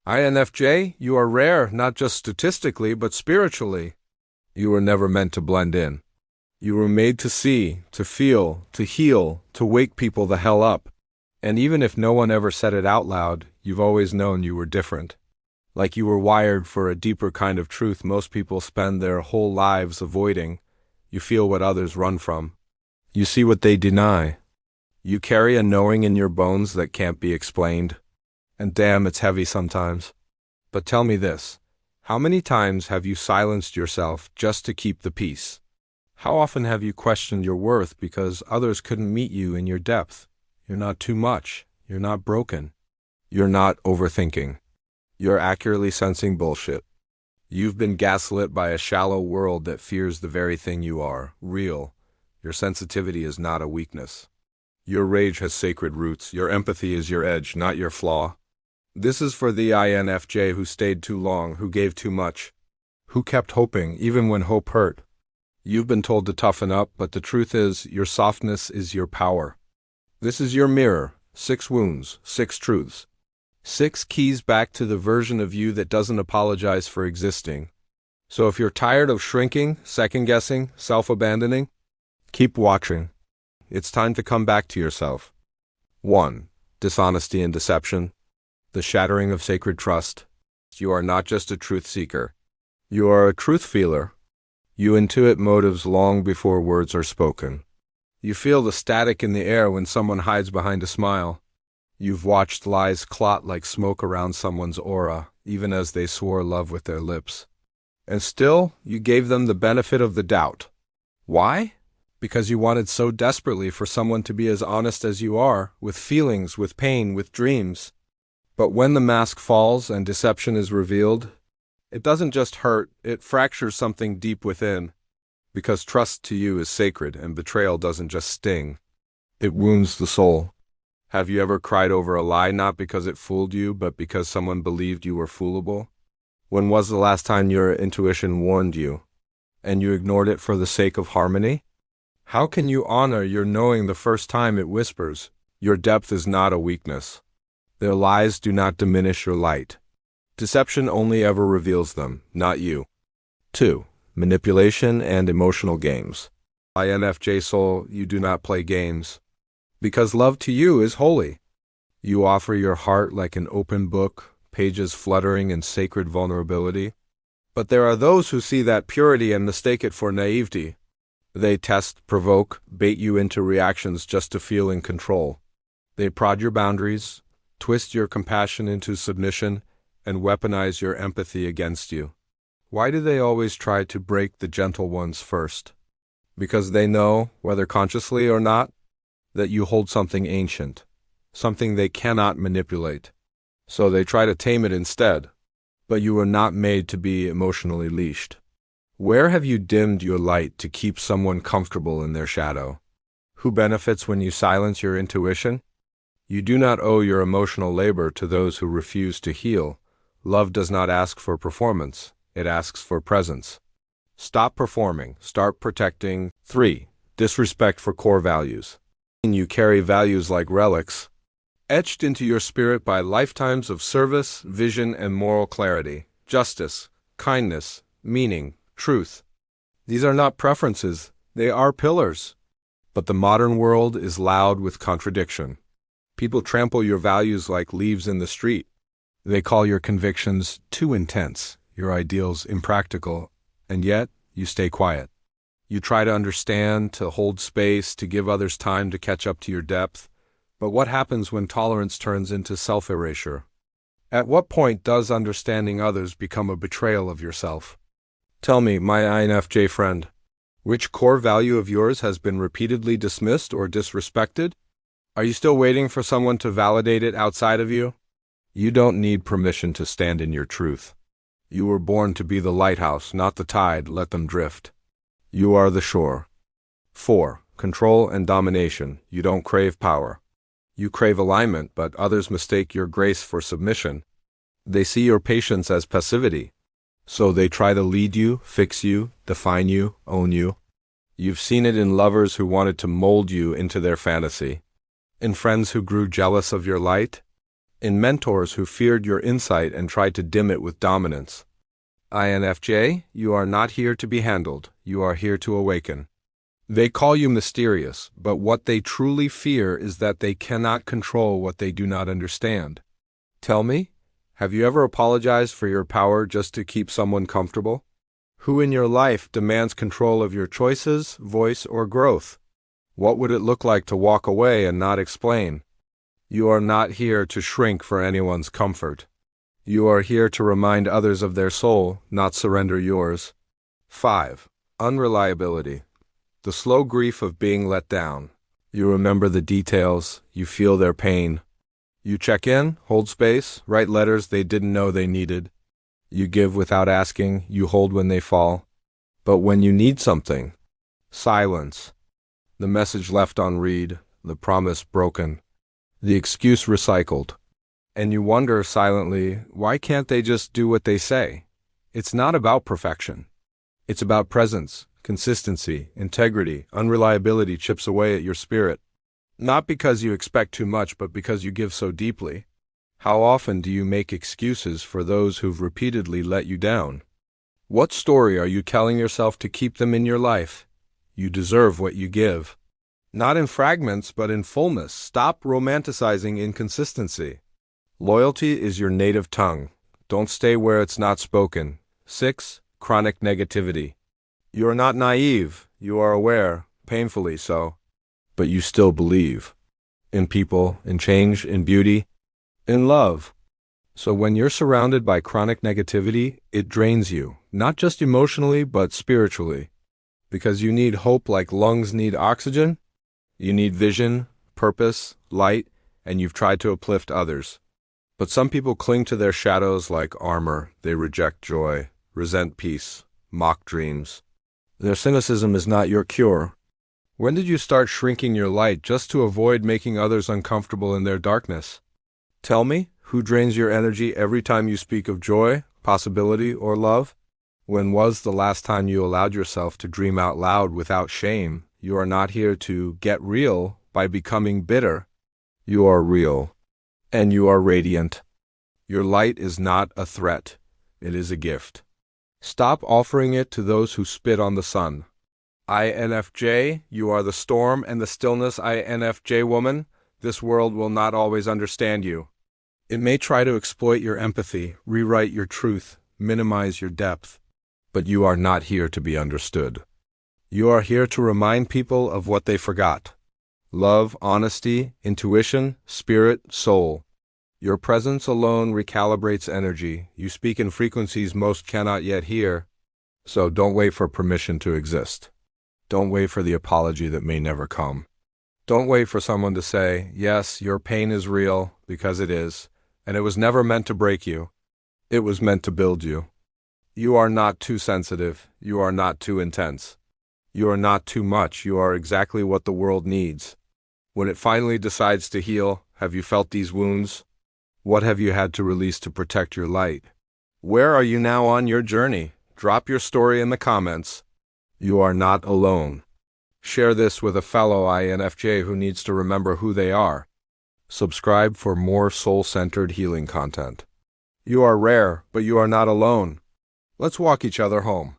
INFJ, you are rare, not just statistically, but spiritually. You were never meant to blend in. You were made to see, to feel, to heal, to wake people the hell up. And even if no one ever said it out loud, you've always known you were different. Like you were wired for a deeper kind of truth most people spend their whole lives avoiding. You feel what others run from. You see what they deny. You carry a knowing in your bones that can't be explained. And damn, it's heavy sometimes. But tell me this, how many times have you silenced yourself just to keep the peace? How often have you questioned your worth because others couldn't meet you in your depth? You're not too much. You're not broken. You're not overthinking. You're accurately sensing bullshit. You've been gaslit by a shallow world that fears the very thing you are, real. Your sensitivity is not a weakness. Your rage has sacred roots. Your empathy is your edge, not your flaw. This is for the INFJ who stayed too long, who gave too much, who kept hoping even when hope hurt. You've been told to toughen up, but the truth is, your softness is your power. This is your mirror, 6 wounds, 6 truths. 6 keys back to the version of you that doesn't apologize for existing. So if you're tired of shrinking, second-guessing, self-abandoning, keep watching. It's time to come back to yourself. 1. Dishonesty and deception. The shattering of sacred trust. You are not just a truth seeker. You are a truth feeler. You intuit motives long before words are spoken. You feel the static in the air when someone hides behind a smile. You've watched lies clot like smoke around someone's aura, even as they swore love with their lips. And still, you gave them the benefit of the doubt. Why? Because you wanted so desperately for someone to be as honest as you are, with feelings, with pain, with dreams. But when the mask falls and deception is revealed, it doesn't just hurt, it fractures something deep within. Because trust to you is sacred, and betrayal doesn't just sting. It wounds the soul. Have you ever cried over a lie not because it fooled you, but because someone believed you were foolable? When was the last time your intuition warned you, and you ignored it for the sake of harmony? How can you honor your knowing the first time it whispers? Your depth is not a weakness. Their lies do not diminish your light. Deception only ever reveals them, not you. 2. Manipulation and emotional games. INFJ soul, you do not play games. Because love to you is holy. You offer your heart like an open book, pages fluttering in sacred vulnerability. But there are those who see that purity and mistake it for naivety. They test, provoke, bait you into reactions just to feel in control. They prod your boundaries, twist your compassion into submission, and weaponize your empathy against you. Why do they always try to break the gentle ones first? Because they know, whether consciously or not, that you hold something ancient, something they cannot manipulate. So they try to tame it instead. But you are not made to be emotionally leashed. Where have you dimmed your light to keep someone comfortable in their shadow? Who benefits when you silence your intuition? You do not owe your emotional labor to those who refuse to heal. Love does not ask for performance. It asks for presence. Stop performing. Start protecting. 3. Disrespect for core values. You carry values like relics, etched into your spirit by lifetimes of service, vision, and moral clarity. Justice, kindness, meaning, truth. These are not preferences. They are pillars. But the modern world is loud with contradiction. People trample your values like leaves in the street. They call your convictions too intense, your ideals impractical, and yet you stay quiet. You try to understand, to hold space, to give others time to catch up to your depth. But what happens when tolerance turns into self-erasure? At what point does understanding others become a betrayal of yourself? Tell me, my INFJ friend, which core value of yours has been repeatedly dismissed or disrespected? Are you still waiting for someone to validate it outside of you? You don't need permission to stand in your truth. You were born to be the lighthouse, not the tide. Let them drift. You are the shore. 4. Control and domination. You don't crave power. You crave alignment, but others mistake your grace for submission. They see your patience as passivity. So they try to lead you, fix you, define you, own you. You've seen it in lovers who wanted to mold you into their fantasy, in friends who grew jealous of your light, in mentors who feared your insight and tried to dim it with dominance. INFJ, you are not here to be handled, you are here to awaken. They call you mysterious, but what they truly fear is that they cannot control what they do not understand. Tell me, have you ever apologized for your power just to keep someone comfortable? Who in your life demands control of your choices, voice, or growth? What would it look like to walk away and not explain? You are not here to shrink for anyone's comfort. You are here to remind others of their soul, not surrender yours. 5. Unreliability. The slow grief of being let down. You remember the details, you feel their pain. You check in, hold space, write letters they didn't know they needed. You give without asking, you hold when they fall. But when you need something, silence. The message left unread, the promise broken, the excuse recycled. And you wonder silently, why can't they just do what they say? It's not about perfection. It's about presence, consistency, integrity. Unreliability chips away at your spirit. Not because you expect too much, but because you give so deeply. How often do you make excuses for those who've repeatedly let you down? What story are you telling yourself to keep them in your life? You deserve what you give. Not in fragments, but in fullness. Stop romanticizing inconsistency. Loyalty is your native tongue. Don't stay where it's not spoken. 6. Chronic negativity. You are not naive. You are aware, painfully so. But you still believe. In people, in change, in beauty, in love. So when you're surrounded by chronic negativity, it drains you, not just emotionally, but spiritually. Because you need hope like lungs need oxygen. You need vision, purpose, light, and you've tried to uplift others. But some people cling to their shadows like armor. They reject joy, resent peace, mock dreams. Their cynicism is not your cure. When did you start shrinking your light just to avoid making others uncomfortable in their darkness? Tell me, who drains your energy every time you speak of joy, possibility, or love? When was the last time you allowed yourself to dream out loud without shame? You are not here to get real by becoming bitter. You are real, and you are radiant. Your light is not a threat. It is a gift. Stop offering it to those who spit on the sun. INFJ, you are the storm and the stillness. INFJ woman, this world will not always understand you. It may try to exploit your empathy, rewrite your truth, minimize your depth. But you are not here to be understood. You are here to remind people of what they forgot. Love, honesty, intuition, spirit, soul. Your presence alone recalibrates energy. You speak in frequencies most cannot yet hear. So don't wait for permission to exist. Don't wait for the apology that may never come. Don't wait for someone to say, yes, your pain is real, because it is, and it was never meant to break you. It was meant to build you. You are not too sensitive. You are not too intense. You are not too much. You are exactly what the world needs. When it finally decides to heal, have you felt these wounds? What have you had to release to protect your light? Where are you now on your journey? Drop your story in the comments. You are not alone. Share this with a fellow INFJ who needs to remember who they are. Subscribe for more soul-centered healing content. You are rare, but you are not alone. Let's walk each other home.